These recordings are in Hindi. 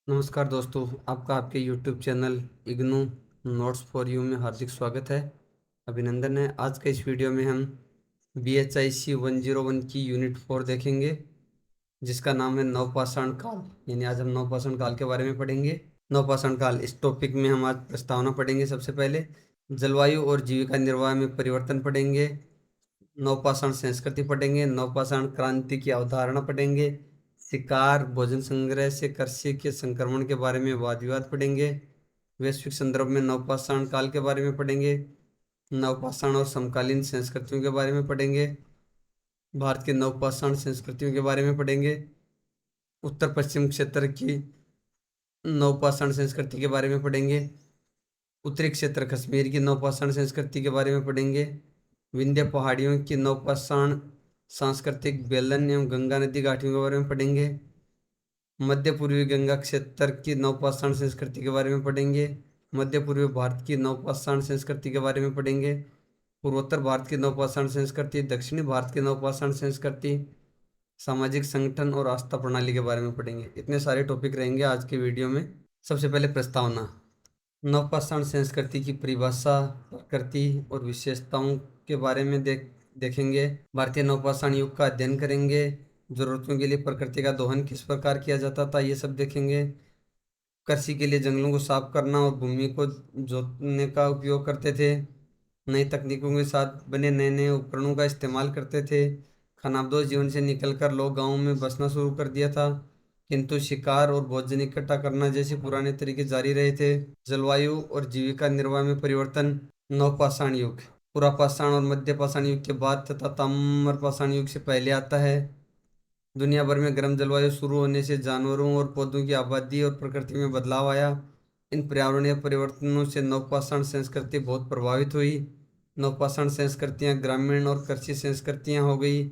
नमस्कार दोस्तों, आपका आपके YouTube channel IGNOU notes for you में हार्दिक स्वागत है। अभिनंदन है। आज के इस वीडियो में हम BHIC 101 की यूनिट 4 देखेंगे, जिसका नाम है नवपाषाण काल। यानी आज हम नवपाषाण काल के बारे में पढ़ेंगे। नवपाषाण काल, इस टॉपिक में हम आज प्रस्तावना पढ़ेंगे। सबसे पहले जलवायु और जीविका निर्वाह में परिवर्तन पढ़ेंगे, नवपाषाण संस्कृति पढ़ेंगे, नवपाषाण क्रांति की अवधारणा पढ़ेंगे, शिकार भोजन संग्रह से कृषि के संक्रमण के बारे में वाद विवाद पढ़ेंगे, वैश्विक संदर्भ में नवपाषाण काल के बारे में पढ़ेंगे, नवपाषाण और समकालीन संस्कृतियों के बारे में पढ़ेंगे, भारत के नवपाषाण संस्कृतियों के बारे में पढ़ेंगे, उत्तर पश्चिम क्षेत्र की नवपाषाण संस्कृति के बारे में पढ़ेंगे, उत्तरी क्षेत्र कश्मीर की नवपाषाण संस्कृति के बारे में पढ़ेंगे, विंध्य पहाड़ियों की नवपाषाण सांस्कृतिक बेलन एवं गंगा नदी घाटियों के बारे में पढ़ेंगे, मध्य पूर्वी गंगा क्षेत्र की नवपाषाण संस्कृति के बारे में पढ़ेंगे, मध्य पूर्वी भारत की नवपाषाण संस्कृति के बारे में पढ़ेंगे, पूर्वोत्तर भारत की नवपाषाण संस्कृति, दक्षिणी भारत की नवपाषाण संस्कृति, सामाजिक संगठन और आस्था प्रणाली के बारे में पढ़ेंगे। इतने सारे टॉपिक रहेंगे आज के वीडियो में। सबसे पहले प्रस्तावना। नवपाषाण संस्कृति की परिभाषा, प्रकृति और विशेषताओं के बारे में देखेंगे। भारतीय नवपाषाण युग का अध्ययन करेंगे। जरूरतों के लिए प्रकृति का दोहन किस प्रकार किया जाता था, ये सब देखेंगे। कृषि के लिए जंगलों को साफ करना और भूमि को जोतने का उपयोग करते थे। नई तकनीकों के साथ बने नए नए उपकरणों का इस्तेमाल करते थे। खानाबदोश जीवन से निकलकर लोग गांवों में बसना शुरू कर दिया था, किंतु शिकार और भोजन इकट्ठा करना जैसे पुराने तरीके जारी रहे थे। जलवायु और जीविका निर्वाह में परिवर्तन। नवपाषाण युग पुरापाषाण और मध्यपाषाण युग के बाद तथा ताम्रपाषाण युग से पहले आता है। दुनिया भर में गर्म जलवायु शुरू होने से जानवरों और पौधों की आबादी और प्रकृति में बदलाव आया। इन पर्यावरणीय परिवर्तनों से नवपाषाण संस्कृति बहुत प्रभावित हुई। नवपाषाण संस्कृतियां ग्रामीण और कृषि संस्कृतियां हो गई।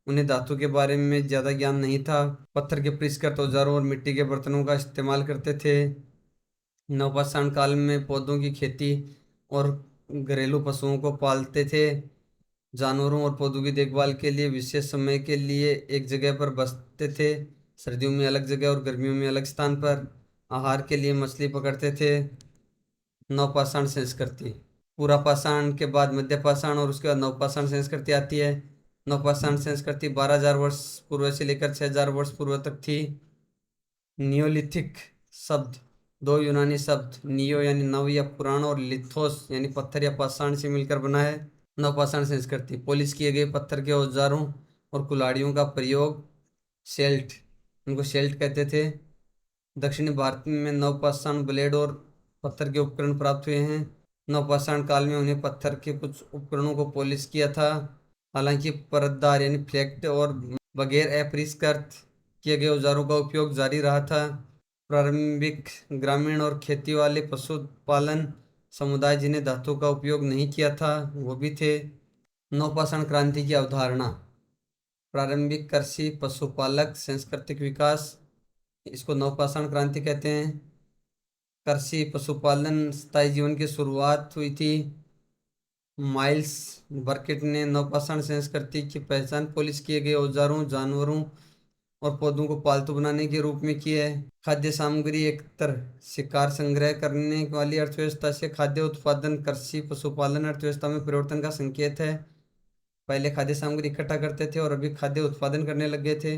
उन्हें धातु के बारे में ज़्यादा ज्ञान नहीं था। पत्थर के परिष्कृत औजारों और मिट्टी के बर्तनों का इस्तेमाल करते थे। नवपाषाण काल में पौधों की खेती और घरेलू पशुओं को पालते थे। जानवरों और पौधों की देखभाल के लिए विशेष समय के लिए एक जगह पर बसते थे। सर्दियों में अलग जगह और गर्मियों में अलग स्थान पर। आहार के लिए मछली पकड़ते थे। नवपाषाण संस्कृति। पुरापाषाण के बाद मध्यपाषाण और उसके बाद नवपाषाण संस्कृति आती है। नवपाषाण संस्कृति 12,000 वर्ष पूर्व से लेकर 6,000 वर्ष पूर्व तक थी। नियोलिथिक शब्द दो यूनानी शब्द नियो यानी नव या पुराण और लिथोस यानी पत्थर या पाषाण से मिलकर बना है। नवपाषाण संस्कृति पॉलिश किए गए पत्थर के औजारों और कुल्हाड़ियों का प्रयोग। शेल्ट, उनको शेल्ट कहते थे। दक्षिणी भारत में नवपाषाण ब्लेड और पत्थर के उपकरण प्राप्त हुए हैं। नवपाषाण काल में उन्हें पत्थर के कुछ उपकरणों को पॉलिश किया था। हालांकि परतदार यानी फ्लेक्ट और बगैर अपरिष्कृत किए गए औजारों का उपयोग जारी रहा था। प्रारंभिक ग्रामीण और खेती वाले पशुपालन समुदाय जिन्हें धातु का उपयोग नहीं किया था वो भी थे। नवपाषाण क्रांति की अवधारणा। प्रारंभिक कृषि पशुपालक सांस्कृतिक विकास, इसको नवपाषाण क्रांति कहते हैं। कृषि पशुपालन स्थायी जीवन की शुरुआत हुई थी। माइल्स बर्किट ने नवपाषाण संस्कृति की पहचान पॉलिश किए गए औजारों, जानवरों और पौधों को पालतू बनाने के रूप में की है। खाद्य सामग्री एकत्र शिकार संग्रह करने वाली अर्थव्यवस्था से खाद्य उत्पादन कृषि पशुपालन अर्थव्यवस्था में परिवर्तन का संकेत है। पहले खाद्य सामग्री इकट्ठा करते थे और अभी खाद्य उत्पादन करने लग गए थे।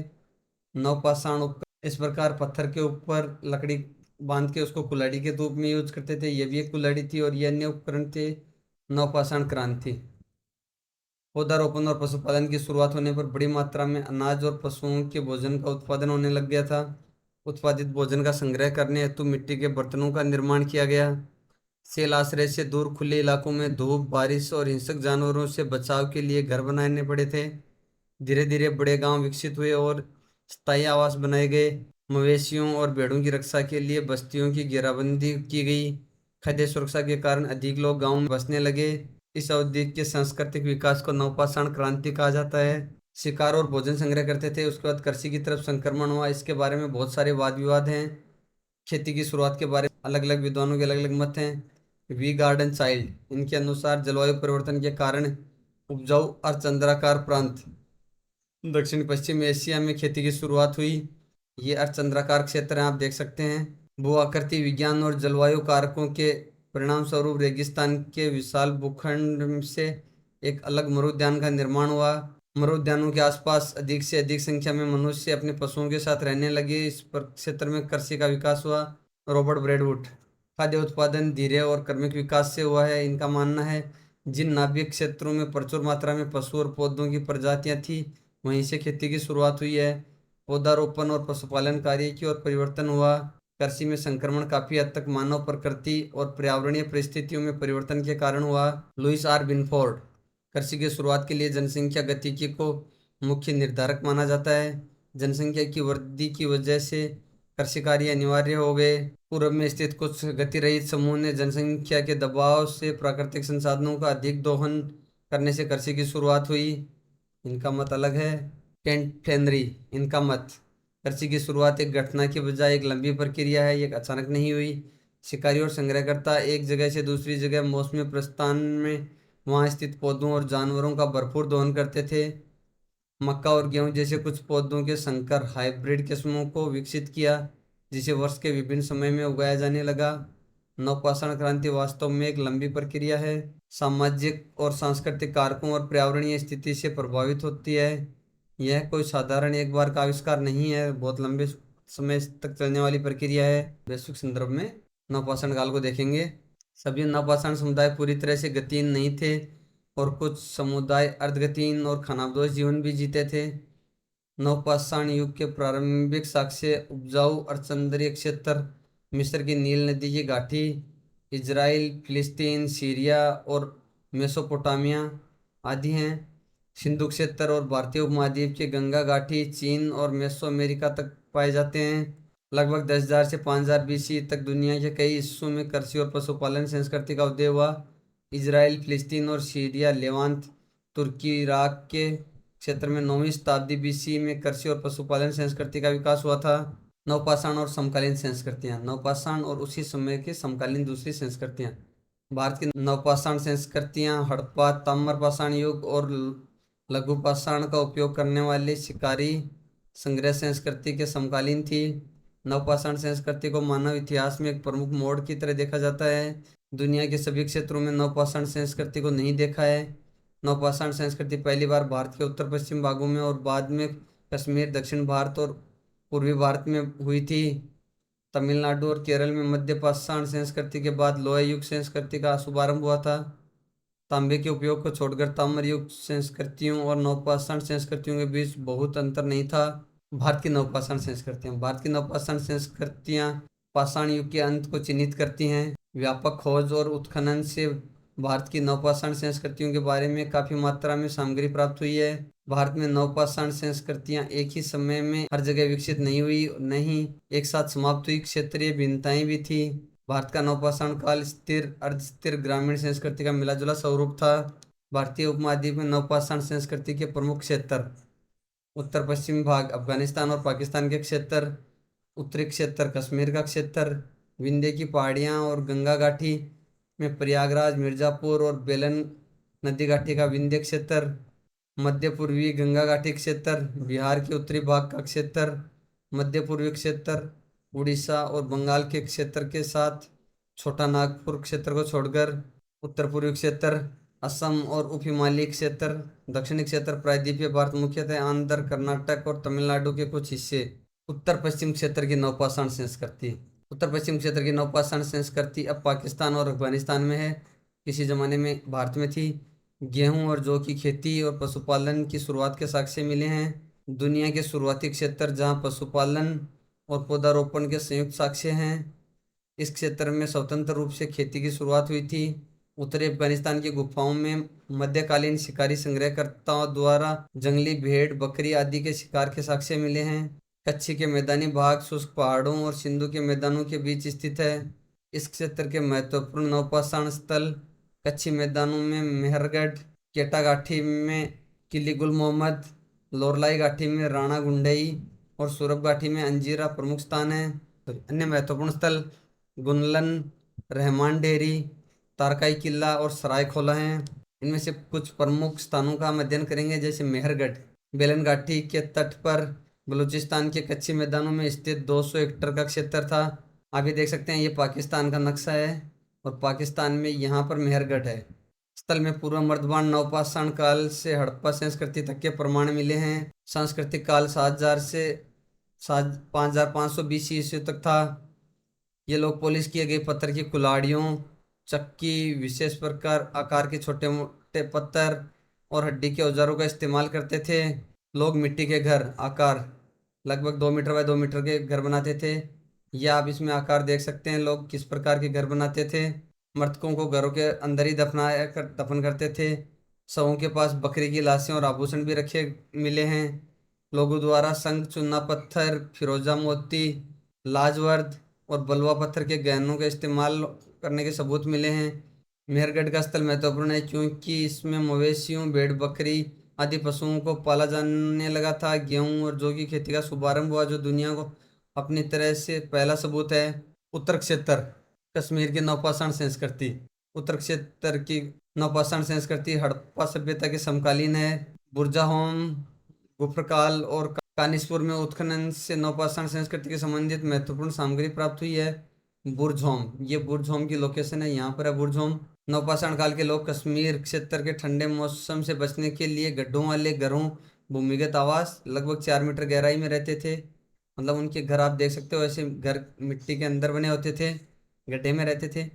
नवपाषाण उपकरण, इस प्रकार पत्थर के ऊपर लकड़ी बांध के उसको कुल्हाड़ी के रूप में यूज करते थे। ये भी एक कुल्हाड़ी थी और ये अन्य उपकरण थे। नवपाषाण क्रांति। पौधारोपण और पशुपालन की शुरुआत होने पर बड़ी मात्रा में अनाज और पशुओं के भोजन का उत्पादन होने लग गया था। उत्पादित भोजन का संग्रह करने हेतु मिट्टी के बर्तनों का निर्माण किया गया। सेल आश्रय से दूर खुले इलाकों में धूप, बारिश और हिंसक जानवरों से बचाव के लिए घर बनाने पड़े थे। धीरे धीरे बड़े गांव विकसित हुए और स्थायी आवास बनाए गए। मवेशियों और भेड़ों की रक्षा के लिए बस्तियों की घेराबंदी की गई। खाद्य सुरक्षा के कारण अधिक लोग गांव में बसने लगे। इस अवधि के सांस्कृतिक विकास को नवपाषाण क्रांति कहा जाता है। शिकार और भोजन संग्रह करते थे, उसके बाद कृषि की तरफ संक्रमण हुआ। इसके बारे में बहुत सारे वाद विवाद हैं। खेती की शुरुआत के बारे में अलग अलग विद्वानों के अलग अलग मत हैं। वी गार्डन चाइल्ड, इनके अनुसार जलवायु परिवर्तन के कारण उपजाऊ अर्धचंद्राकार प्रांत दक्षिण पश्चिम एशिया में खेती की शुरुआत हुई। ये अर्धचंद्राकार क्षेत्र है, आप देख सकते हैं। भू आकृति विज्ञान और जलवायु कारकों के परिणाम स्वरूप रेगिस्तान के विशाल भूखंड से एक अलग मरुद्यान का निर्माण हुआ। मरुद्यानों के आसपास अधिक से अधिक संख्या में मनुष्य अपने पशुओं के साथ रहने लगे। इस क्षेत्र में कृषि का विकास हुआ। रॉबर्ट ब्रेडवुड, खाद्य उत्पादन धीरे और क्रमिक विकास से हुआ है। इनका मानना है जिन नाभिक क्षेत्रों में प्रचुर मात्रा में पशु और पौधों की प्रजातियां थी, वहीं से खेती की शुरुआत हुई है। पौधारोपण और पशुपालन कार्य की ओर परिवर्तन हुआ। कृषि में संक्रमण काफी हद तक मानव प्रकृति और पर्यावरणीय परिस्थितियों में परिवर्तन के कारण हुआ। लुइस आर बिनफोर्ड, कृषि की शुरुआत के लिए जनसंख्या गतिकी को मुख्य निर्धारक माना जाता है। जनसंख्या की वृद्धि की वजह से कृषि कार्य अनिवार्य हो गए। पूर्व में स्थित कुछ गतिरहित समूह ने जनसंख्या के दबाव से प्राकृतिक संसाधनों का अधिक दोहन करने से कृषि की शुरुआत हुई। इनका मत अलग है। केंट फ्लेनरी, इनका मत, कृषि की शुरुआत एक घटना के बजाय एक लंबी प्रक्रिया है, ये अचानक नहीं हुई। शिकारी और संग्रहकर्ता एक जगह से दूसरी जगह मौसमी प्रस्थान में वहां स्थित पौधों और जानवरों का भरपूर दोहन करते थे। मक्का और गेहूं जैसे कुछ पौधों के संकर हाइब्रिड किस्मों को विकसित किया, जिसे वर्ष के विभिन्न समय में उगाया जाने लगा। नवपाषाण क्रांति वास्तव में एक लंबी प्रक्रिया है, सामाजिक और सांस्कृतिक कारकों और पर्यावरणीय स्थिति से प्रभावित होती है। यह कोई साधारण एक बार का आविष्कार नहीं है, बहुत लंबे समय तक चलने वाली प्रक्रिया है। वैश्विक संदर्भ में नवपाषाण काल को देखेंगे। सभी नवपाषाण समुदाय पूरी तरह से गतिहीन नहीं थे और कुछ समुदाय अर्धगतिहीन और खानाबदोश जीवन भी जीते थे। नवपाषाण युग के प्रारंभिक साक्ष्य उपजाऊ अर्धचंद्रीय क्षेत्र, मिस्र की नील नदी की घाटी, इजराइल, फिलिस्तीन, सीरिया और मेसोपोटामिया आदि हैं। सिंधु क्षेत्र और भारतीय उपमहाद्वीप के गंगा घाटी, चीन और मेसो अमेरिका तक पाए जाते हैं। लगभग 10,000 से 5,000 बीसी तक दुनिया के कई हिस्सों में कृषि और पशुपालन संस्कृति का उदय हुआ। इजराइल, फिलिस्तीन और सीरिया, लेवांत, तुर्की, इराक के क्षेत्र में 9वीं शताब्दी बीसी में कृषि और पशुपालन संस्कृति का विकास हुआ था। नवपाषाण और समकालीन संस्कृतियां, नवपाषाण और उसी समय के समकालीन दूसरी संस्कृतियां। भारत की नवपाषाण संस्कृतियां हड़प्पा, ताम्रपाषाण युग और लघुपाषाण का उपयोग करने वाले शिकारी संग्रह संस्कृति के समकालीन थी। नवपाषाण संस्कृति को मानव इतिहास में एक प्रमुख मोड़ की तरह देखा जाता है। दुनिया के सभी क्षेत्रों में नवपाषाण संस्कृति को नहीं देखा है। नवपाषाण संस्कृति पहली बार भारत के उत्तर पश्चिम भागों में और बाद में कश्मीर, दक्षिण भारत और पूर्वी भारत में हुई थी। तमिलनाडु और केरल में मध्य पाषाण संस्कृति के बाद लोह युग संस्कृति का शुभारंभ हुआ था। तांबे के उपयोग को छोड़कर ताम्र युग संस्कृतियों और नवपाषाण संस्कृतियों के बीच बहुत अंतर नहीं था। भारत की नवपाषाण संस्कृतियां, भारत की नवपाषाण संस्कृतियां पाषाण युग के अंत को चिन्हित करती हैं। व्यापक खोज और उत्खनन से भारत की नवपाषाण संस्कृतियों के बारे में काफी मात्रा में सामग्री प्राप्त हुई है। भारत में नवपाषाण संस्कृतियां एक ही समय में हर जगह विकसित नहीं हुई, नहीं एक साथ समाप्त हुई। क्षेत्रीय भिन्नताएं भी थी। भारत का नवपाषाण काल स्थिर, अर्धस्थिर ग्रामीण संस्कृति का मिलाजुला स्वरूप था। भारतीय उपमहाद्वीप में नवपाषाण संस्कृति के प्रमुख क्षेत्र: उत्तर पश्चिमी भाग अफगानिस्तान और पाकिस्तान के क्षेत्र, उत्तरी क्षेत्र कश्मीर का क्षेत्र, विंध्य की पहाड़ियाँ और गंगा घाटी में प्रयागराज, मिर्जापुर और बेलन नदी घाटी का विंध्य क्षेत्र, मध्य पूर्वी गंगा घाटी क्षेत्र, बिहार के उत्तरी भाग का क्षेत्र, मध्य पूर्वी क्षेत्र, उड़ीसा और बंगाल के क्षेत्र के साथ छोटा नागपुर क्षेत्र को छोड़कर उत्तर पूर्वी क्षेत्र, असम और उप हिमालयी क्षेत्र, दक्षिणी क्षेत्र प्रायद्वीपीय भारत मुख्यतः आंध्र, कर्नाटक और तमिलनाडु के कुछ हिस्से। उत्तर पश्चिम क्षेत्र की नवपाषाण संस्कृति, उत्तर पश्चिम क्षेत्र की नवपाषाण संस्कृति अब पाकिस्तान और अफगानिस्तान में है, किसी जमाने में भारत में थी। गेहूं और जौ की खेती और पशुपालन की शुरुआत के साक्ष्य मिले हैं। दुनिया के शुरुआती क्षेत्र जहां पशुपालन और पौधारोपण के संयुक्त साक्ष्य हैं। इस क्षेत्र में स्वतंत्र रूप से खेती की शुरुआत हुई थी। उत्तरी अफगानिस्तान की गुफाओं में मध्यकालीन शिकारी संग्रहकर्ताओं द्वारा जंगली भेड़, बकरी आदि के शिकार के साक्ष्य मिले हैं। कच्छ के मैदानी भाग शुष्क पहाड़ों और सिंधु के मैदानों के बीच स्थित है। इस क्षेत्र के महत्वपूर्ण नवपाषाण स्थल कच्ची मैदानों में मेहरगढ़, केटा घाटी में किली गुल मोहम्मद, लोरलाई घाटी में राणा गुंडई और सूरब घाटी में अंजीरा प्रमुख स्थान हैं। तो अन्य महत्वपूर्ण स्थल गुनलन, रहमान डेरी, तारकाई किला और सराय खोला हैं। इनमें से कुछ प्रमुख स्थानों का हम अध्ययन करेंगे, जैसे मेहरगढ़, बेलन घाटी के तट पर बलूचिस्तान के कच्चे मैदानों में स्थित 200 हेक्टेयर का क्षेत्र था। आप ये देख सकते हैं, ये पाकिस्तान का नक्शा है और पाकिस्तान में यहाँ पर मेहरगढ़ है। स्थल में पूर्व मर्दबान नवपाषाण काल से हड़प्पा संस्कृति तक के प्रमाण मिले हैं। सांस्कृतिक काल 7000 से 5500 BC ईस्वी तक था। ये लोग पॉलिश किए गए पत्थर की कुल्हाड़ियों, चक्की, विशेष प्रकार आकार के छोटे मोटे पत्थर और हड्डी के औजारों का इस्तेमाल करते थे। लोग मिट्टी के घर आकार लगभग 2 मीटर बाय 2 मीटर के घर बनाते थे। यह आप इसमें आकार देख सकते हैं, लोग किस प्रकार के घर बनाते थे। मृतकों को घरों के अंदर ही दफन करते थे। शवों के पास बकरी की लाशें और आभूषण भी रखे मिले हैं। लोगों द्वारा शंख, चूना पत्थर, फिरोजा मोती, लाजवर्द और बलुआ पत्थर के गहनों का इस्तेमाल करने के सबूत मिले हैं। मेहरगढ़ का स्थल महत्वपूर्ण है क्योंकि इसमें मवेशियों, भेड़ बकरी आदि पशुओं को पाला जाने लगा था। गेहूं और जौ की खेती का शुभारंभ हुआ, जो दुनिया को अपनी तरह से पहला सबूत है। उत्तर क्षेत्र कश्मीर की नवपाषाण संस्कृति। उत्तर क्षेत्र की नवपाषाण संस्कृति हड़प्पा सभ्यता के समकालीन है। बुरजाहोम, गुफरकाल और कानिसपुर में उत्खनन से नवपाषाण संस्कृति के संबंधित महत्वपूर्ण सामग्री प्राप्त हुई है। बुर्ज होम, ये बुर्ज होम की लोकेशन है, यहाँ पर है बुर्ज होम। नवपाषाण काल के लोग कश्मीर क्षेत्र के ठंडे मौसम से बचने के लिए गड्ढों वाले घरों, भूमिगत आवास लगभग 4 मीटर गहराई में रहते थे। मतलब उनके घर आप देख सकते हो, ऐसे घर मिट्टी के अंदर बने होते थे, गड्ढे में रहते थे।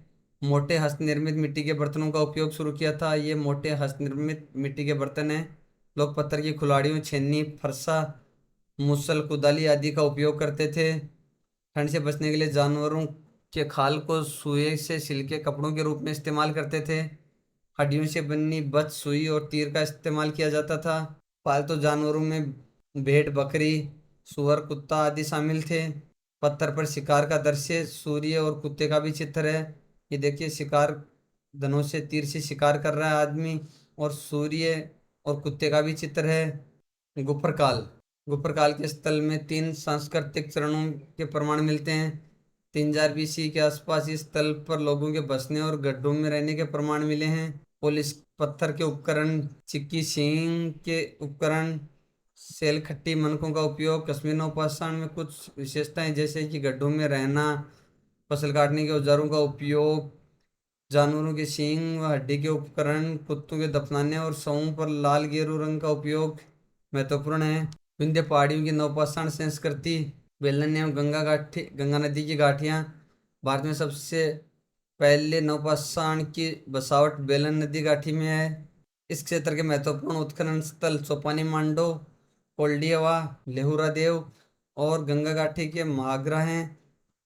मोटे हस्तनिर्मित मिट्टी के बर्तनों का उपयोग शुरू किया था। ये मोटे हस्तनिर्मित मिट्टी के बर्तन हैं। लोग पत्थर की कुल्हाड़ियों, छेनी, फरसा, मुसल, कुदाली आदि का उपयोग करते थे। ठंड से बचने के लिए जानवरों के खाल को सुई से सिल्के कपड़ों के रूप में इस्तेमाल करते थे। हड्डियों से बनी बच, सुई और तीर का इस्तेमाल किया जाता था। पालतू जानवरों में भेड़, बकरी, सुअर, कुत्ता आदि शामिल थे। पत्थर पर शिकार का दृश्य, सूर्य और कुत्ते का भी चित्र है। ये देखिए, शिकार धनुष से, तीर से शिकार कर रहा है आदमी, और सूर्य और कुत्ते का भी चित्र है। गुफरकाल, गुफरकाल के स्थल में 3 सांस्कृतिक चरणों के प्रमाण मिलते हैं। 3000 BC के आसपास इस स्थल पर लोगों के बसने और गड्ढों में रहने के प्रमाण मिले हैं। पोलिस पत्थर के उपकरण, चिक्की, सींग के उपकरण, सेल खट्टी मनकों का उपयोग। कश्मीर नवपाषाण में कुछ विशेषताएं जैसे कि गड्ढों में रहना, फसल काटने के औजारों का उपयोग, जानवरों के सींग व हड्डी के उपकरण, कुत्तों के दफनाने और शवों पर लाल गेरू रंग का उपयोग महत्वपूर्ण है। विंध्य पहाड़ियों की नवपाषाण संस्कृति। बेलन एवं गंगा नदी की घाटियाँ। भारत में सबसे पहले नवपाषाण की बसावट बेलन नदी घाटी में है। इस क्षेत्र के महत्वपूर्ण उत्खनन स्थल चौपानी मांडो, कोल्डियावा, लेहुरा देव और गंगा घाटी के महाग्रा हैं।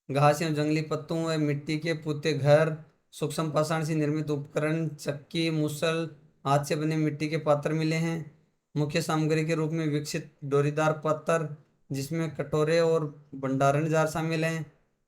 घास एवं जंगली पत्तों व मिट्टी के पुते घर, सूक्ष्म पाषाण से निर्मित उपकरण, चक्की, मूसल, हाथ से बने मिट्टी के पात्र मिले हैं। मुख्य सामग्री के रूप में विकसित डोरीदार पत्थर, जिसमें कटोरे और भंडारण जार शामिल हैं।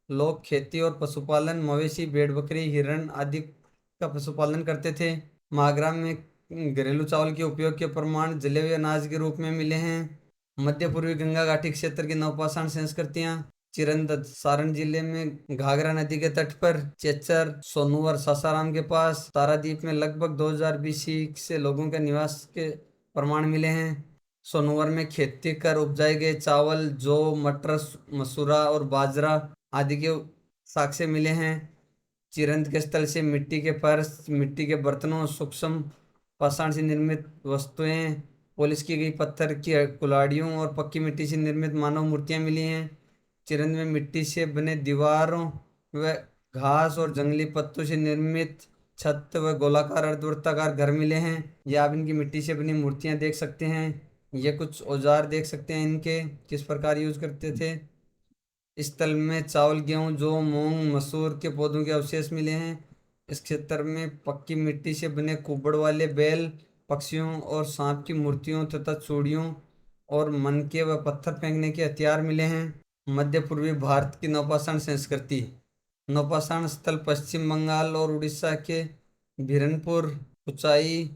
लोग खेती और पशुपालन, मवेशी, भेड़ बकरी, हिरण आदि का पशुपालन करते थे। मागरा में घरेलू चावल के उपयोग के प्रमाण जले हुए अनाज के रूप में मिले हैं। मध्य पूर्वी गंगा घाटी क्षेत्र की नवपाषाण संस्कृतियां। चिरंद, सारण जिले में घाघरा नदी के तट पर। चेचर, सोनूवर, सासाराम के पास। तारादीप में लगभग 2000 BC से लोगों के निवास के प्रमाण मिले हैं। सोनूवर में खेती कर उपजाए गए चावल, जौ, मटर, मसूरा और बाजरा आदि के साक्ष्य मिले हैं। चिरंद के स्थल से मिट्टी के फर्श, मिट्टी के बर्तनों, सूक्ष्म पाषाण से निर्मित वस्तुएं, पॉलिश की गई पत्थर की कुल्हाड़ियों और पक्की मिट्टी से निर्मित मानव मूर्तियां मिली हैं। चिरंद में मिट्टी से बने दीवारों व घास और जंगली पत्तों से निर्मित छत व गोलाकार अर्धवृत्ताकार घर मिले हैं। ये आप इनकी मिट्टी से बनी मूर्तियां देख सकते हैं। ये कुछ औजार देख सकते हैं, इनके किस प्रकार यूज करते थे। इस स्थल में चावल, गेहूं, जौ, मूंग, मसूर के पौधों के अवशेष मिले हैं। इस क्षेत्र में पक्की मिट्टी से बने कुबड़ वाले बैल, पक्षियों और सांप की मूर्तियों तथा चूड़ियों और मनके व पत्थर फेंकने के हथियार मिले हैं। मध्य पूर्वी भारत की नवपाषाण संस्कृति। नवपाषाण स्थल पश्चिम बंगाल और उड़ीसा के बीरनपुर, कुचाई,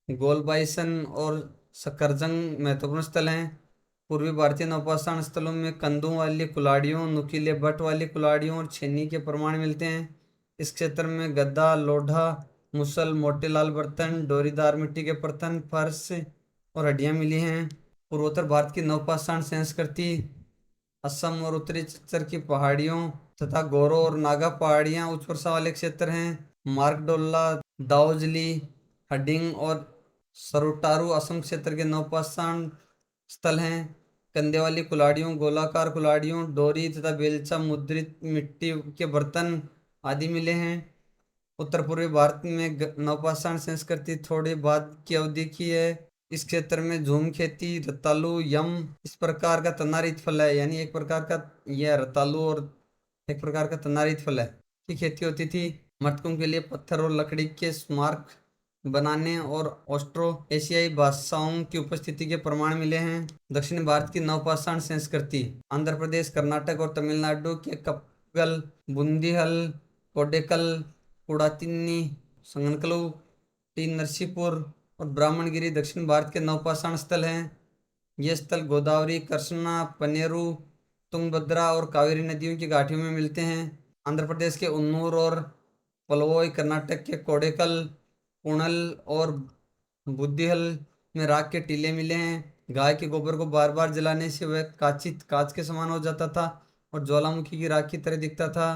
गोलबाइसन और सकरजंग महत्वपूर्ण स्थल हैं। पूर्वी भारतीय नवपाषाण स्थलों में कंदों वाली कुल्हाड़ियों, नुकीले बट वाली कुल्हाड़ियों और छेनी के प्रमाण मिलते हैं। इस क्षेत्र में गद्दा, लोढ़ा, मुसल, मोटे लाल बर्तन, डोरीदार मिट्टी के बर्तन, फर्श और हड्डियां मिली हैं। पूर्वोत्तर भारत की नवपाषाण संस्कृति असम और उत्तरी छत्तीसगढ़ की पहाड़ियों तथा गोरो और नागा पहाड़ियां उच्च वर्षा वाले क्षेत्र हैं। मार्कडोला, दाओजली, हडिंग और सरुटारू असम क्षेत्र के नवपाषाण स्थल हैं। कंदे वाली कुल्हाड़ियों, गोलाकार कुल्हाड़ियों, डोरी तथा बेलचा, मुद्रित मिट्टी के बर्तन आदि मिले हैं। उत्तर पूर्वी भारत में नवपाषाण संस्कृति थोड़े बाद की अवधि की है। इस क्षेत्र में झूम खेती, रतालू, यम इस प्रकार का तनारित फल है, यानी एक प्रकार का यह रतालू और एक प्रकार का तनारित फल है की खेती होती थी। मृतकों के लिए पत्थर और लकड़ी के स्मारक बनाने और ऑस्ट्रो एशियाई भाषाओं की उपस्थिति के प्रमाण मिले हैं। दक्षिण भारत की नवपाषाण संस्कृति आंध्र प्रदेश, कर्नाटक और तमिलनाडु के कप्पल, बुंदीहल, कोडेकल, कुड़ातिन्नी, संगनकलू, टी नरसीपुर और ब्राह्मणगिरी दक्षिण भारत के नवपाषाण स्थल हैं। ये स्थल गोदावरी, कृष्णा, पनेरू, तुंगभद्रा और कावेरी नदियों की घाटियों में मिलते हैं। आंध्र प्रदेश के उन्नूर और पलवोई, कर्नाटक के कोडेकल, पुणल और बुद्धिहल में राख के टीले मिले हैं। गाय के गोबर को बार बार जलाने से वह काचित कांच के समान हो जाता था और ज्वालामुखी की राख की तरह दिखता था।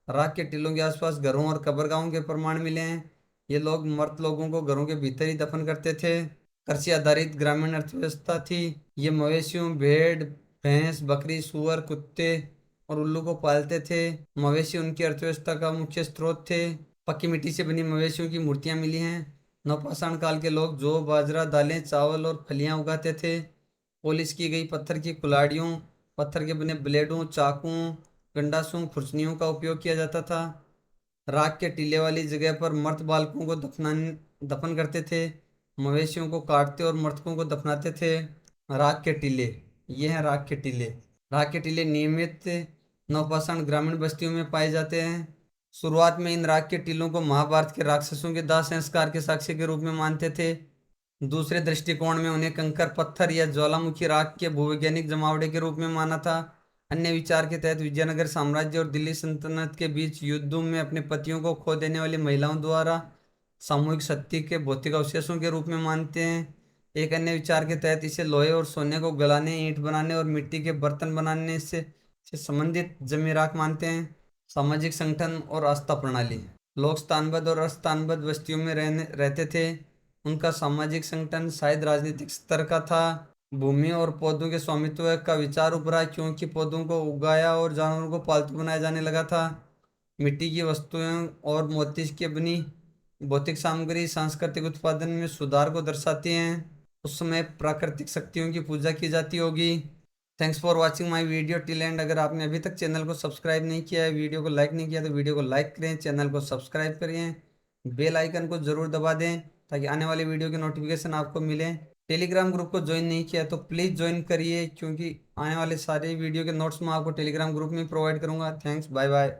राख के टीलों के आसपास घरों और कब्रगाहों के प्रमाण मिले हैं। ये लोग मृत लोगों को घरों के भीतर ही दफन करते थे। कृषि आधारित ग्रामीण अर्थव्यवस्था थी। ये मवेशियों, भेड़, भैंस, बकरी, सुअर, कुत्ते और उल्लू को पालते थे। मवेशी उनकी अर्थव्यवस्था का मुख्य स्रोत थे। पक्की मिट्टी से बनी मवेशियों की मूर्तियां मिली हैं। नवपाषाण काल के लोग जौ, बाजरा, दालें, चावल और फलियां उगाते थे। पॉलिश की गई पत्थर की कुल्हाड़ियों, पत्थर के बने ब्लेडों, चाकुओं, गंडासों, खुरचनियों का उपयोग किया जाता था। राख के टीले वाली जगह पर मर्द बालकों को दफन करते थे। मवेशियों को काटते और मृतकों को दफनाते थे। राख के टीले, ये हैं राख के टीले। राख के टीले नियमित नवपाषाण ग्रामीण बस्तियों में पाए जाते हैं। शुरुआत में इन राख के टीलों को महाभारत के राक्षसों के दाह संस्कार के साक्ष्य के रूप में मानते थे। दूसरे दृष्टिकोण में उन्हें कंकर पत्थर या ज्वालामुखी राख के भूवैज्ञानिक जमावड़े के रूप में माना था। अन्य विचार के तहत विजयनगर साम्राज्य और दिल्ली सल्तनत के बीच युद्धों में अपने पतियों को खो देने वाली महिलाओं द्वारा सामूहिक सती के भौतिक अवशेषों के रूप में मानते हैं। एक अन्य विचार के तहत इसे लोहे और सोने को गलाने, ईंट बनाने और मिट्टी के बर्तन बनाने से संबंधित जमी राख मानते हैं। सामाजिक संगठन और आस्था प्रणाली, लोग स्थानबद्ध और अस्थानबद्ध बस्तियों में रहते थे। उनका सामाजिक संगठन शायद राजनीतिक स्तर का था। भूमि और पौधों के स्वामित्व का विचार उभरा क्योंकि पौधों को उगाया और जानवरों को पालतू बनाया जाने लगा था। मिट्टी की वस्तुएं और मोती की बनी भौतिक सामग्री सांस्कृतिक उत्पादन में सुधार को दर्शाती हैं। उस समय प्राकृतिक शक्तियों की पूजा की जाती होगी। Thanks for watching my video till and. अगर आपने अभी तक चैनल को सब्सक्राइब नहीं किया है, वीडियो को लाइक नहीं किया, तो वीडियो को लाइक करें, चैनल को सब्सक्राइब करें, बेल आइकन को जरूर दबा दें ताकि आने वाली वीडियो की नोटिफिकेशन आपको मिले। टेलीग्राम ग्रुप को ज्वाइन नहीं किया तो प्लीज़ ज्वाइन करिए क्योंकि आने वाले सारे वीडियो के नोट्स मैं आपको टेलीग्राम ग्रुप में प्रोवाइड करूंगा। Thanks, bye bye.